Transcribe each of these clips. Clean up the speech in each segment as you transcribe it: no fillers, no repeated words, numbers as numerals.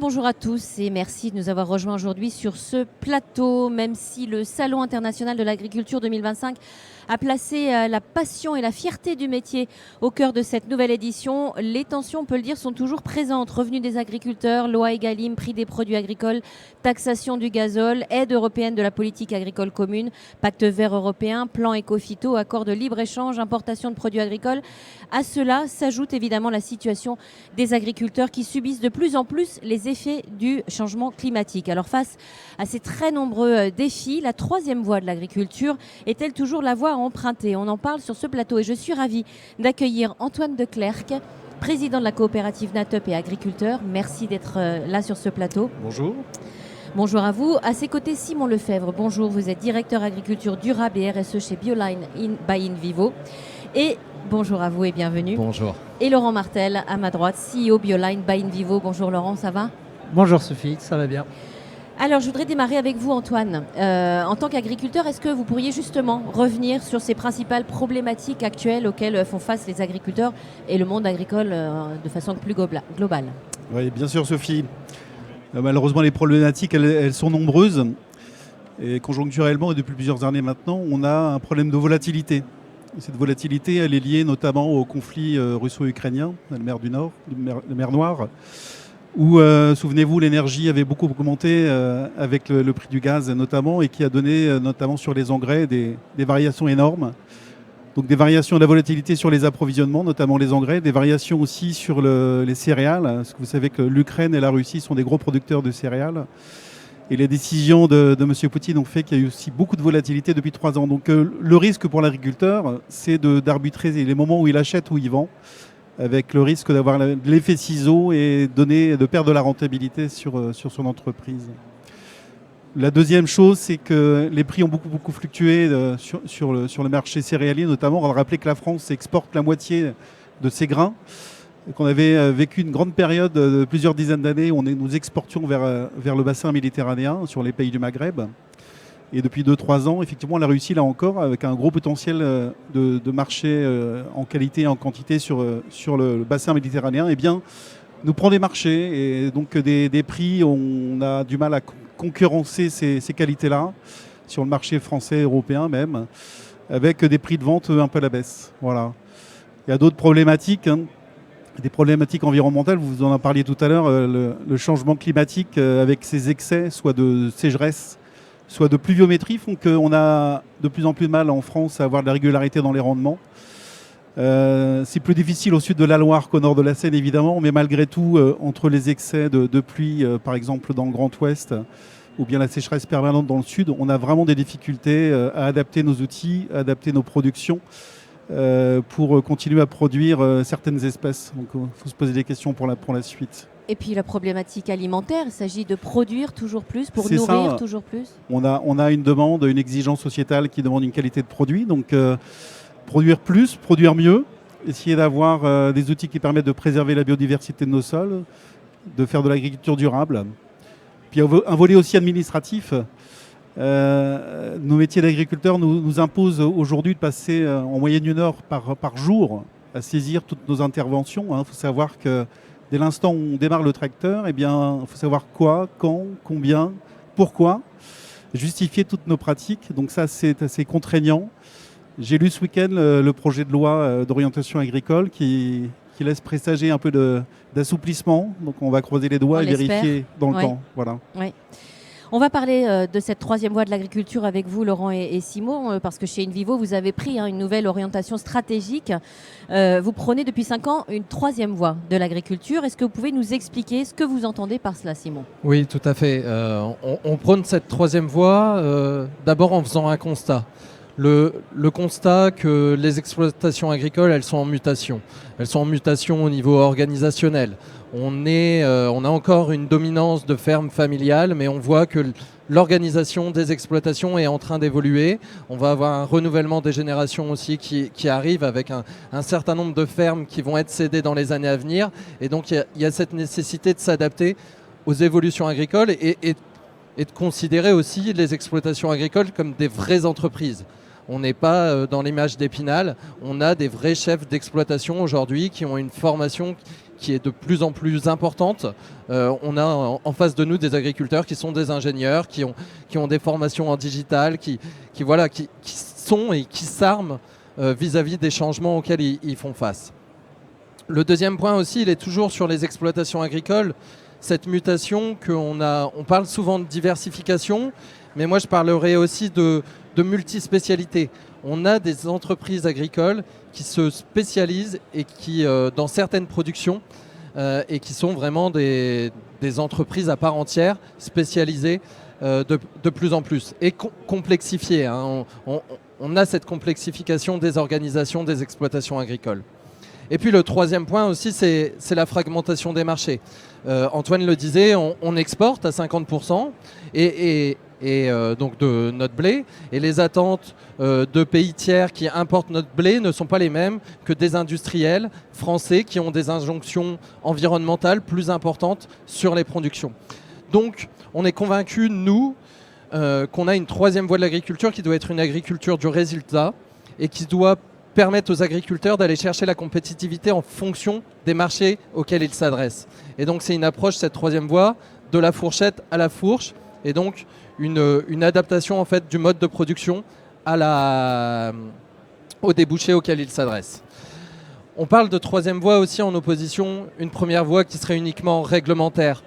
bonjour à tous et merci de nous avoir rejoints aujourd'hui sur ce plateau. Même si le Salon international de l'agriculture 2025 a placé la passion et la fierté du métier au cœur de cette nouvelle édition, les tensions, on peut le dire, sont toujours présentes. Revenus des agriculteurs, loi Egalim, prix des produits agricoles, taxation du gazole, aide européenne de la politique agricole commune, pacte vert européen, plan éco-phyto, accord de libre-échange, importation de produits agricoles. À cela s'ajoute évidemment la situation des agriculteurs qui subissent de plus en plus les effets du changement climatique. Alors face à ces très nombreux défis, la troisième voie de l'agriculture est-elle toujours la voie à emprunter? On en parle sur ce plateau et je suis ravie d'accueillir Antoine de Clercq, président de la coopérative Nateup et agriculteur. Merci d'être là sur ce plateau. Bonjour. Bonjour à vous. À ses côtés, Simon Lefebvre. Bonjour, vous êtes directeur agriculture durable et RSE chez Bioline by InVivo. Et bonjour à vous et bienvenue. Bonjour. Et Laurent Martel, à ma droite, CEO Bioline by InVivo. Bonjour Laurent, ça va? Bonjour Sophie, ça va bien. Alors, je voudrais démarrer avec vous, Antoine. En tant qu'agriculteur, est-ce que vous pourriez justement revenir sur ces principales problématiques actuelles auxquelles font face les agriculteurs et le monde agricole de façon plus globale? Oui, bien sûr, Sophie. Malheureusement, les problématiques, elles sont nombreuses. Et conjoncturellement, et depuis plusieurs années maintenant, on a un problème de volatilité. Cette volatilité, elle est liée notamment au conflit russo-ukrainien, la mer du Nord, la mer Noire, où, souvenez-vous, l'énergie avait beaucoup augmenté avec le prix du gaz notamment, et qui a donné notamment sur les engrais des variations énormes. Donc des variations de la volatilité sur les approvisionnements, notamment les engrais, des variations aussi sur les céréales, parce que vous savez que l'Ukraine et la Russie sont des gros producteurs de céréales. Et les décisions de M. Poutine ont fait qu'il y a eu aussi beaucoup de volatilité depuis 3 ans. Donc le risque pour l'agriculteur, c'est d'arbitrer les moments où il achète, où il vend, avec le risque d'avoir l'effet ciseau et de perdre de la rentabilité sur son entreprise. La deuxième chose, c'est que les prix ont beaucoup fluctué sur le marché céréalier, notamment. On va rappeler que la France exporte la moitié de ses grains, et qu'on avait vécu une grande période de plusieurs dizaines d'années où nous exportions vers le bassin méditerranéen, sur les pays du Maghreb. Et depuis 2-3 ans, effectivement, la Russie, là encore, avec un gros potentiel de marché en qualité et en quantité sur le bassin méditerranéen, eh bien, nous prend des marchés et donc des prix, on a du mal à concurrencer ces qualités-là sur le marché français, européen même, avec des prix de vente un peu à la baisse. Voilà. Il y a d'autres problématiques, des problématiques environnementales, vous en parliez tout à l'heure, le changement climatique avec ses excès, soit de sécheresse, soit de pluviométrie, font qu'on a de plus en plus de mal en France à avoir de la régularité dans les rendements. C'est plus difficile au sud de la Loire qu'au nord de la Seine, évidemment, mais malgré tout, entre les excès de pluie, par exemple dans le Grand Ouest, ou bien la sécheresse permanente dans le sud, on a vraiment des difficultés à adapter nos outils, à adapter nos productions pour continuer à produire certaines espèces. Donc il faut se poser des questions pour la suite. Et puis la problématique alimentaire, il s'agit de produire toujours plus pour C'est nourrir ça. toujours plus. On a une demande, une exigence sociétale qui demande une qualité de produit. Donc produire plus, produire mieux, essayer d'avoir des outils qui permettent de préserver la biodiversité de nos sols, de faire de l'agriculture durable. Puis un volet aussi administratif. Nos métiers d'agriculteurs nous imposent aujourd'hui de passer en moyenne 1 heure par jour à saisir toutes nos interventions. Il faut savoir que dès l'instant où on démarre le tracteur, eh bien, il faut savoir quoi, quand, combien, pourquoi, justifier toutes nos pratiques. Donc ça, c'est assez contraignant. J'ai lu ce week-end le projet de loi d'orientation agricole qui laisse présager un peu d'assouplissement. Donc on va croiser les doigts et vérifier dans le temps. Voilà. Oui. On va parler de cette troisième voie de l'agriculture avec vous, Laurent et Simon, parce que chez InVivo, vous avez pris une nouvelle orientation stratégique. Vous prenez depuis 5 ans une troisième voie de l'agriculture. Est-ce que vous pouvez nous expliquer ce que vous entendez par cela, Simon? Oui, tout à fait. On prône cette troisième voie d'abord en faisant un constat. Le constat que les exploitations agricoles, elles sont en mutation. Elles sont en mutation au niveau organisationnel. On a encore une dominance de fermes familiales, mais on voit que l'organisation des exploitations est en train d'évoluer. On va avoir un renouvellement des générations aussi qui arrive avec un certain nombre de fermes qui vont être cédées dans les années à venir. Et donc il y a cette nécessité de s'adapter aux évolutions agricoles et de considérer aussi les exploitations agricoles comme des vraies entreprises. On n'est pas dans l'image d'Épinal, on a des vrais chefs d'exploitation aujourd'hui qui ont une formation qui est de plus en plus importante. On a en face de nous des agriculteurs qui sont des ingénieurs, qui ont des formations en digital, qui sont et qui s'arment vis-à-vis des changements auxquels ils font face. Le deuxième point aussi, il est toujours sur les exploitations agricoles. Cette mutation on parle souvent de diversification, mais moi je parlerai aussi de multispécialité. On a des entreprises agricoles qui se spécialisent et qui, dans certaines productions, et qui sont vraiment des entreprises à part entière, spécialisées de plus en plus et complexifiées. Hein. On a cette complexification des organisations des exploitations agricoles. Et puis le troisième point aussi, c'est la fragmentation des marchés. Antoine le disait, on exporte à 50% donc de notre blé, et les attentes de pays tiers qui importent notre blé ne sont pas les mêmes que des industriels français qui ont des injonctions environnementales plus importantes sur les productions. Donc on est convaincus, nous, qu'on a une troisième voie de l'agriculture qui doit être une agriculture du résultat et qui doit permettre aux agriculteurs d'aller chercher la compétitivité en fonction des marchés auxquels ils s'adressent. Et donc c'est une approche, cette troisième voie, de la fourchette à la fourche, et donc une adaptation en fait du mode de production aux débouchés auxquels ils s'adressent. On parle de troisième voie aussi en opposition, une première voie qui serait uniquement réglementaire,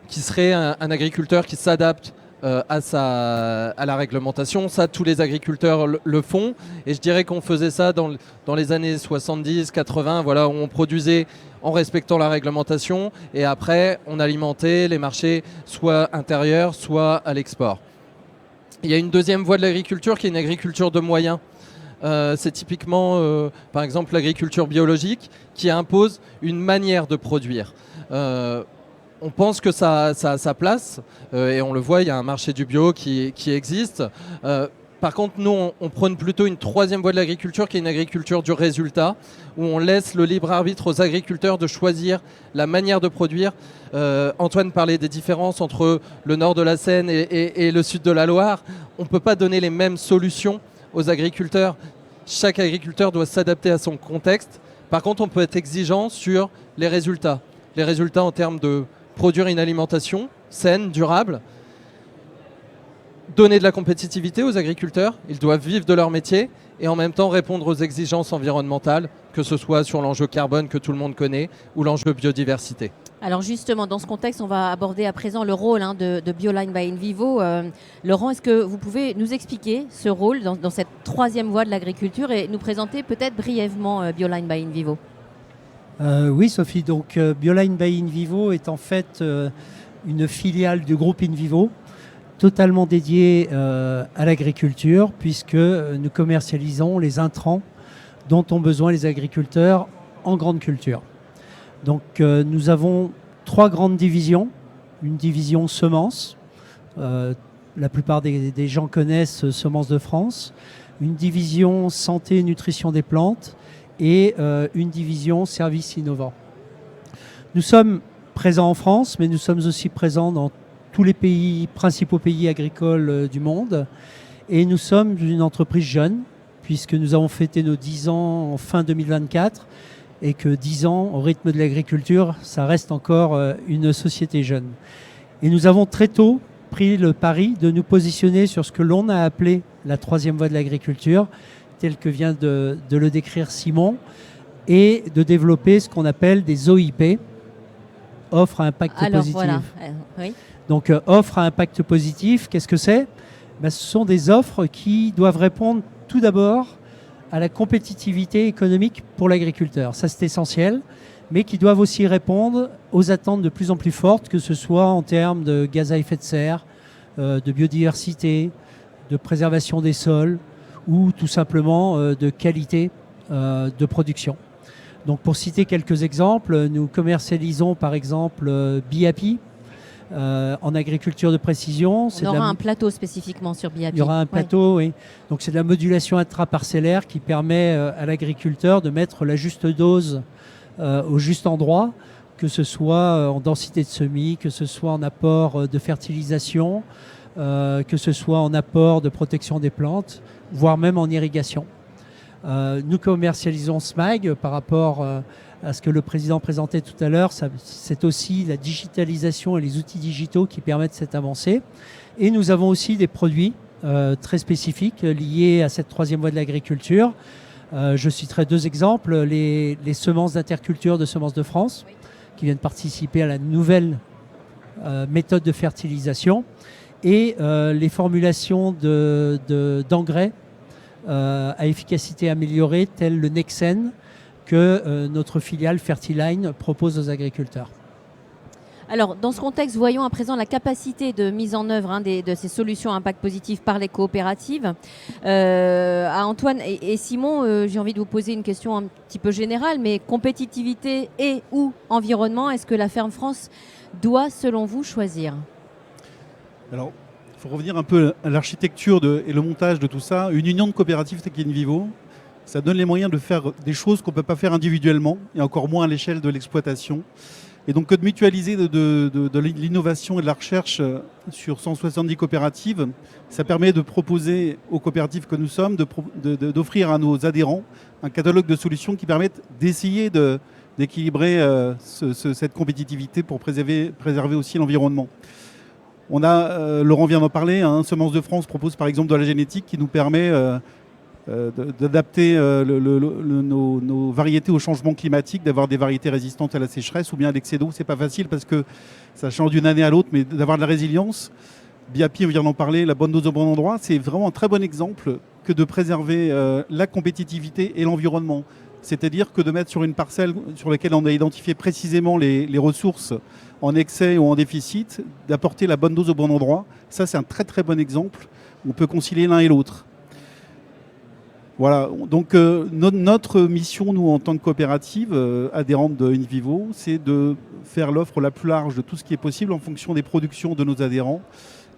qui serait un agriculteur qui s'adapte à la réglementation. Ça, tous les agriculteurs le font. Et je dirais qu'on faisait ça dans les années 70, 80, voilà, où on produisait en respectant la réglementation. Et après, on alimentait les marchés soit intérieurs, soit à l'export. Il y a une deuxième voie de l'agriculture qui est une agriculture de moyens. C'est typiquement, par exemple, l'agriculture biologique qui impose une manière de produire. On pense que ça a sa place, et on le voit, il y a un marché du bio qui existe. Par contre, nous, on prône plutôt une troisième voie de l'agriculture qui est une agriculture du résultat, où on laisse le libre arbitre aux agriculteurs de choisir la manière de produire. Antoine parlait des différences entre le nord de la Seine et le sud de la Loire. On ne peut pas donner les mêmes solutions aux agriculteurs. Chaque agriculteur doit s'adapter à son contexte. Par contre, on peut être exigeant sur les résultats. Les résultats en termes de produire une alimentation saine, durable, donner de la compétitivité aux agriculteurs, ils doivent vivre de leur métier et en même temps répondre aux exigences environnementales, que ce soit sur l'enjeu carbone que tout le monde connaît ou l'enjeu biodiversité. Alors justement, dans ce contexte, on va aborder à présent le rôle de Bioline by InVivo. Laurent, est-ce que vous pouvez nous expliquer ce rôle dans cette troisième voie de l'agriculture et nous présenter peut-être brièvement Bioline by InVivo ? Oui, Sophie. Donc, Bioline by InVivo est en fait une filiale du groupe InVivo, totalement dédiée à l'agriculture, puisque nous commercialisons les intrants dont ont besoin les agriculteurs en grande culture. Donc, nous avons 3 grandes divisions. Une division semences, la plupart des gens connaissent Semences de France. Une division santé et nutrition des plantes. Et une division services innovants. Nous sommes présents en France, mais nous sommes aussi présents dans tous les principaux pays agricoles du monde. Et nous sommes une entreprise jeune, puisque nous avons fêté nos 10 ans en fin 2024, et que 10 ans, au rythme de l'agriculture, ça reste encore une société jeune. Et nous avons très tôt pris le pari de nous positionner sur ce que l'on a appelé la troisième voie de l'agriculture, tel que vient de le décrire Simon, et de développer ce qu'on appelle des OIP, offres à impact positif. Voilà. Oui. Donc, offres à impact positif, qu'est-ce que c'est ? Ce sont des offres qui doivent répondre tout d'abord à la compétitivité économique pour l'agriculteur. Ça, c'est essentiel, mais qui doivent aussi répondre aux attentes de plus en plus fortes, que ce soit en termes de gaz à effet de serre, de biodiversité, de préservation des sols, ou tout simplement de qualité de production. Donc pour citer quelques exemples, nous commercialisons par exemple BIAPI en agriculture de précision. On aura un plateau spécifiquement sur BIAPI. Il y aura un plateau, oui. Donc c'est de la modulation intraparcellaire qui permet à l'agriculteur de mettre la juste dose au juste endroit, que ce soit en densité de semis, que ce soit en apport de fertilisation, que ce soit en apport de protection des plantes, voire même en irrigation. Nous commercialisons SMAG par rapport à ce que le président présentait tout à l'heure. C'est aussi la digitalisation et les outils digitaux qui permettent cette avancée. Et nous avons aussi des produits très spécifiques liés à cette troisième voie de l'agriculture. Je citerai 2 exemples. Les semences d'interculture de Semences de France, qui viennent participer à la nouvelle méthode de fertilisation, et les formulations d'engrais à efficacité améliorée, tels le Nexen, que notre filiale Fertiline propose aux agriculteurs. Alors, dans ce contexte, voyons à présent la capacité de mise en œuvre de ces solutions à impact positif par les coopératives. À Antoine et Simon, j'ai envie de vous poser une question un petit peu générale, mais compétitivité et ou environnement, est-ce que la Ferme France doit, selon vous, choisir ? Alors, il faut revenir un peu à l'architecture et le montage de tout ça. Une union de coopératives telle qu'InVivo, ça donne les moyens de faire des choses qu'on ne peut pas faire individuellement, et encore moins à l'échelle de l'exploitation. Et donc que de mutualiser de l'innovation et de la recherche sur 170 coopératives, ça permet de proposer aux coopératives que nous sommes, d'offrir à nos adhérents un catalogue de solutions qui permettent d'essayer d'équilibrer cette compétitivité pour préserver aussi l'environnement. On a, Laurent vient d'en parler, Semences de France propose par exemple de la génétique qui nous permet d'adapter nos variétés au changement climatique, d'avoir des variétés résistantes à la sécheresse ou bien à l'excès d'eau. C'est pas facile parce que ça change d'une année à l'autre, mais d'avoir de la résilience. Biapi vient d'en parler, la bonne dose au bon endroit, c'est vraiment un très bon exemple que de préserver la compétitivité et l'environnement. C'est-à-dire que de mettre sur une parcelle sur laquelle on a identifié précisément les ressources en excès ou en déficit, d'apporter la bonne dose au bon endroit. Ça, c'est un très très bon exemple. On peut concilier l'un et l'autre. Voilà, donc notre mission, nous, en tant que coopérative adhérente de InVivo, c'est de faire l'offre la plus large de tout ce qui est possible en fonction des productions de nos adhérents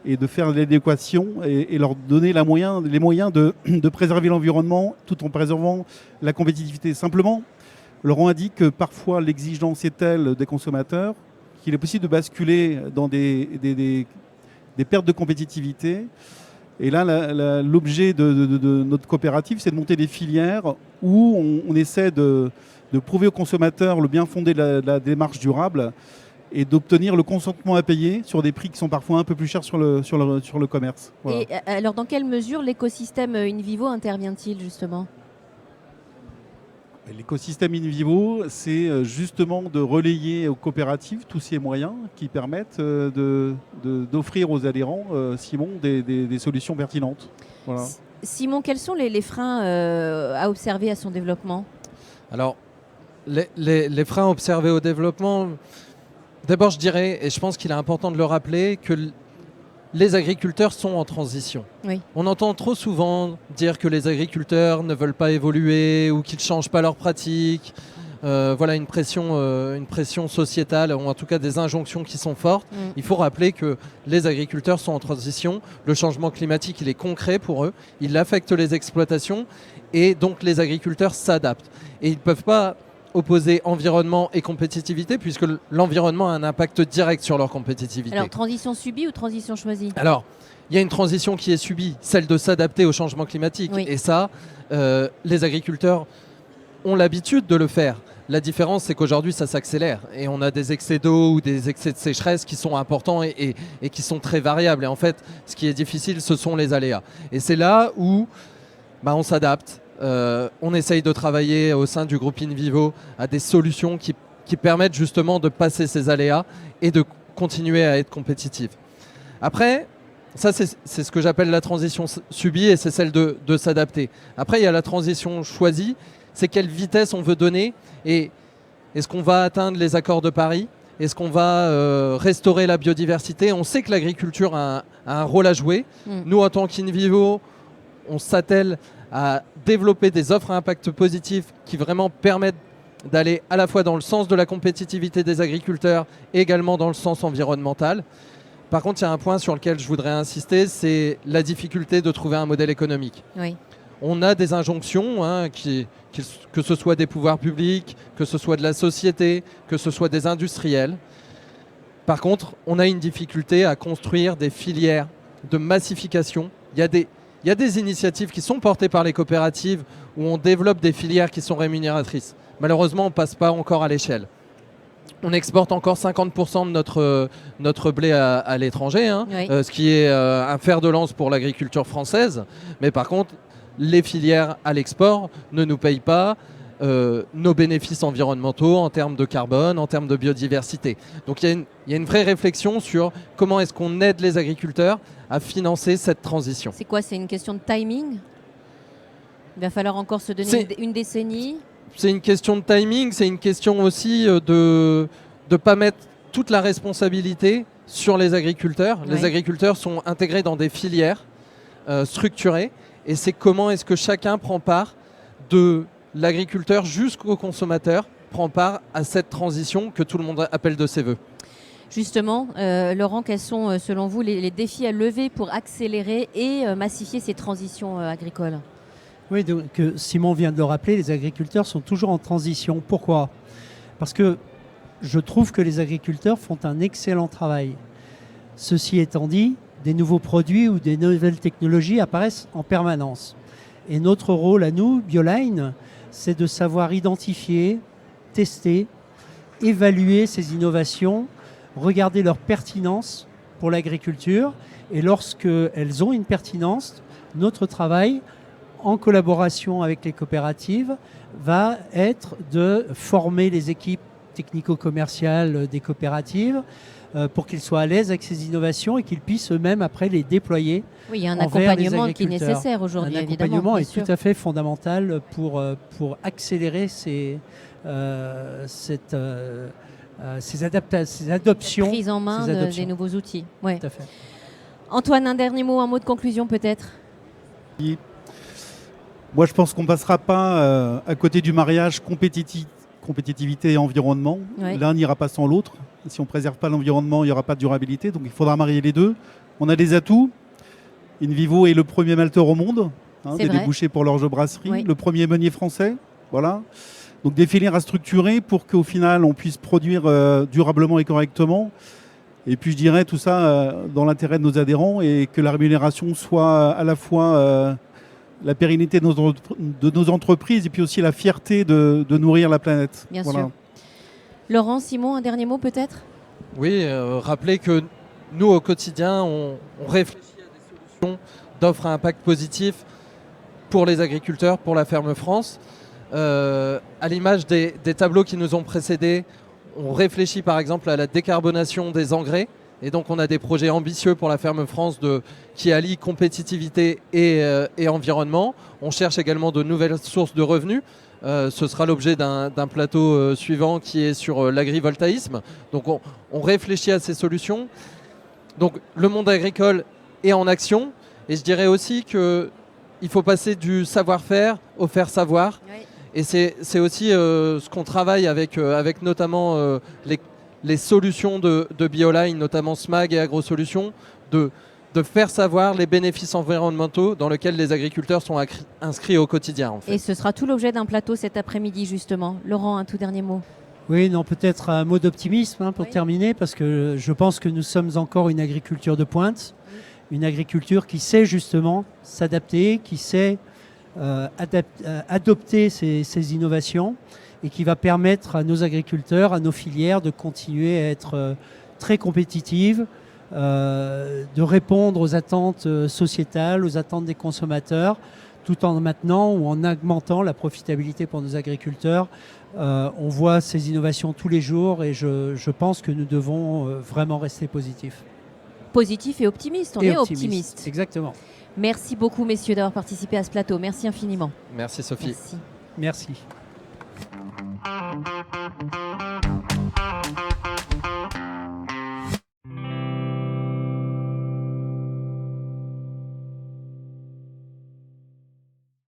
et de faire l'adéquation et leur donner les moyens de préserver l'environnement tout en préservant la compétitivité. Simplement, Laurent a dit que parfois l'exigence est telle des consommateurs qu'il est possible de basculer dans des pertes de compétitivité. Et là, l'objet de notre coopérative, c'est de monter des filières où on essaie de prouver aux consommateurs le bien fondé de la démarche durable et d'obtenir le consentement à payer sur des prix qui sont parfois un peu plus chers sur le commerce. Voilà. Et alors, dans quelle mesure l'écosystème InVivo intervient-il justement ? L'écosystème InVivo, c'est justement de relayer aux coopératives tous ces moyens qui permettent d'offrir aux adhérents, Simon, des solutions pertinentes. Voilà. Simon, quels sont les freins à observer à son développement ? Alors, les freins observés au développement, d'abord je dirais, et je pense qu'il est important de le rappeler, que les agriculteurs sont en transition. Oui. On entend trop souvent dire que les agriculteurs ne veulent pas évoluer ou qu'ils ne changent pas leurs pratiques. Voilà une pression sociétale, ou en tout cas des injonctions qui sont fortes. Il faut rappeler que les agriculteurs sont en transition. Le changement climatique, il est concret pour eux. Il affecte les exploitations et donc les agriculteurs s'adaptent. Et ils ne peuvent pas opposer environnement et compétitivité puisque l'environnement a un impact direct sur leur compétitivité. Alors, transition subie ou transition choisie ? Alors, il y a une transition qui est subie, celle de s'adapter au changement climatique. Oui. Et ça, les agriculteurs ont l'habitude de le faire. La différence, c'est qu'aujourd'hui, ça s'accélère. Et on a des excès d'eau ou des excès de sécheresse qui sont importants et qui sont très variables. Et en fait, ce qui est difficile, ce sont les aléas. Et c'est là où on s'adapte. On essaye de travailler au sein du groupe InVivo à des solutions qui permettent justement de passer ces aléas et de continuer à être compétitif. Après, ça c'est ce que j'appelle la transition subie et c'est celle de s'adapter. Après, il y a la transition choisie, c'est quelle vitesse on veut donner et est-ce qu'on va atteindre les accords de Paris ? Est-ce qu'on va restaurer la biodiversité ? On sait que l'agriculture a un rôle à jouer. Nous, en tant qu'InVivo, on s'attelle à développer des offres à impact positif qui vraiment permettent d'aller à la fois dans le sens de la compétitivité des agriculteurs et également dans le sens environnemental. Par contre, il y a un point sur lequel je voudrais insister, c'est la difficulté de trouver un modèle économique. Oui. On a des injonctions, que ce soit des pouvoirs publics, que ce soit de la société, que ce soit des industriels. Par contre, on a une difficulté à construire des filières de massification. Il y a il y a des initiatives qui sont portées par les coopératives où on développe des filières qui sont rémunératrices. Malheureusement, on ne passe pas encore à l'échelle. On exporte encore 50% de notre blé à l'étranger, hein, Oui. ce qui est un fer de lance pour l'agriculture française. Mais par contre, les filières à l'export ne nous payent pas nos bénéfices environnementaux en termes de carbone, en termes de biodiversité. Donc il y a une vraie réflexion sur comment est-ce qu'on aide les agriculteurs à financer cette transition. C'est quoi? C'est une question de timing? Il va falloir encore se donner une décennie? C'est une question de timing, c'est une question aussi de ne pas mettre toute la responsabilité sur les agriculteurs. Ouais. Les agriculteurs sont intégrés dans des filières structurées et c'est comment est-ce que chacun prend part de l'agriculteur jusqu'au consommateur, prend part à cette transition que tout le monde appelle de ses voeux. Justement, Laurent, quels sont selon vous les défis à lever pour accélérer et massifier ces transitions agricoles? Oui, donc Simon vient de le rappeler, les agriculteurs sont toujours en transition. Pourquoi? Parce que je trouve que les agriculteurs font un excellent travail. Ceci étant dit, des nouveaux produits ou des nouvelles technologies apparaissent en permanence. Et notre rôle à nous, Bioline, c'est de savoir identifier, tester, évaluer ces innovations, regarder leur pertinence pour l'agriculture. Et lorsqu'elles ont une pertinence, notre travail, en collaboration avec les coopératives, va être de former les équipes technico-commerciales des coopératives pour qu'ils soient à l'aise avec ces innovations et qu'ils puissent eux-mêmes après les déployer. Oui, il y a un envers les accompagnement qui est agriculteurs. nécessaire aujourd'hui, Un évidemment. accompagnement bien est sûr. tout à fait fondamental pour accélérer ces adoptions. Prise en main ces des adoptions. nouveaux outils. Ouais. Tout à fait. Antoine, un dernier mot, un mot de conclusion peut-être? Moi, je pense qu'on ne passera pas à côté du mariage compétitivité et environnement. Ouais. L'un n'ira pas sans l'autre. Si on ne préserve pas l'environnement, il n'y aura pas de durabilité. Donc il faudra marier les deux. On a des atouts. InVivo est le premier malteur au monde, C'est des vrai. débouchés pour l'orge brasserie, Oui. le premier meunier français. Voilà. Donc des filières à structurer pour qu'au final, on puisse produire durablement et correctement. Et puis je dirais tout ça dans l'intérêt de nos adhérents et que la rémunération soit à la fois la pérennité de nos entreprises et puis aussi la fierté de nourrir la planète. Bien Voilà. sûr. Laurent, Simon, un dernier mot peut-être? Oui, rappelez que nous, au quotidien, on réfléchit à des solutions d'offres à impact positif pour les agriculteurs, pour la Ferme France. À l'image des tableaux qui nous ont précédés, on réfléchit par exemple à la décarbonation des engrais. Et donc on a des projets ambitieux pour la Ferme France qui allient compétitivité et environnement. On cherche également de nouvelles sources de revenus. Ce sera l'objet d'un plateau suivant qui est sur l'agrivoltaïsme. Donc on réfléchit à ces solutions. Donc le monde agricole est en action. Et je dirais aussi qu'il faut passer du savoir-faire au faire-savoir. Oui. Et c'est aussi ce qu'on travaille avec notamment les solutions de Bioline, notamment SMAG et AgroSolutions, de faire savoir les bénéfices environnementaux dans lesquels les agriculteurs sont inscrits au quotidien. En fait. Et ce sera tout l'objet d'un plateau cet après-midi justement. Laurent, un tout dernier mot. Oui, non, peut-être un mot d'optimisme pour Oui. terminer, parce que je pense que nous sommes encore une agriculture de pointe, une agriculture qui sait justement s'adapter, qui sait adopter ces innovations et qui va permettre à nos agriculteurs, à nos filières de continuer à être très compétitives, de répondre aux attentes sociétales, aux attentes des consommateurs, tout en maintenant ou en augmentant la profitabilité pour nos agriculteurs. On voit ces innovations tous les jours et je pense que nous devons vraiment rester positifs. Positif et optimiste, on est optimiste. Exactement. Merci beaucoup messieurs d'avoir participé à ce plateau. Merci infiniment. Merci Sophie. Merci. Merci.